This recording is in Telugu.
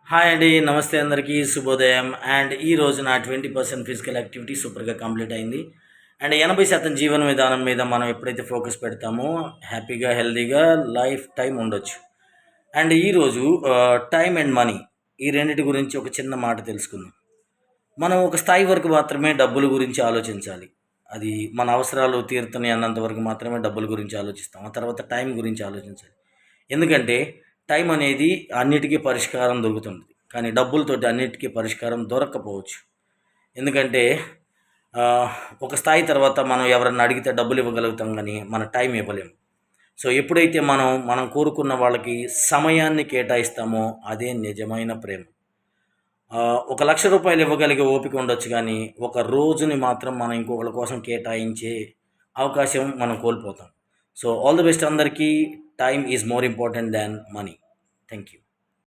హాయ్ అండి, నమస్తే అందరికీ శుభోదయం. అండ్ ఈరోజు నా 20% ఫిజికల్ యాక్టివిటీ సూపర్గా కంప్లీట్ అయింది. అండ్ 80% జీవన విధానం మీద మనం ఎప్పుడైతే ఫోకస్ పెడతామో హ్యాపీగా హెల్తీగా లైఫ్ టైం ఉండొచ్చు. అండ్ ఈరోజు టైం అండ్ మనీ ఈ రెండిటి గురించి ఒక చిన్న మాట తెలుసుకుందాం. మనం ఒక స్థాయి వరకు మాత్రమే డబ్బుల గురించి ఆలోచించాలి. అది మన అవసరాలు తీరుతున్నాయి అన్నంత వరకు మాత్రమే డబ్బుల గురించి ఆలోచిస్తాం. ఆ తర్వాత టైం గురించి ఆలోచించాలి. ఎందుకంటే టైం అనేది అన్నిటికీ పరిష్కారం దొరుకుతుంది. కానీ డబ్బులతోటి అన్నిటికీ పరిష్కారం దొరక్కపోవచ్చు. ఎందుకంటే ఒక స్థాయి తర్వాత మనం ఎవరన్నా అడిగితే డబ్బులు ఇవ్వగలుగుతాం కానీ మన టైం ఇవ్వలేము. సో ఎప్పుడైతే మనం కోరుకున్న వాళ్ళకి సమయాన్ని కేటాయిస్తామో అదే నిజమైన ప్రేమ. ఒక ₹1,00,000 ఇవ్వగలిగే ఓపిక ఉండొచ్చు కానీ ఒక రోజుని మాత్రం మనం ఇంకొకళ్ళ కోసం కేటాయించే అవకాశం మనం కోల్పోతాం. సో ఆల్ ది బెస్ట్ అందరికీ. Time is more important than money. Thank you.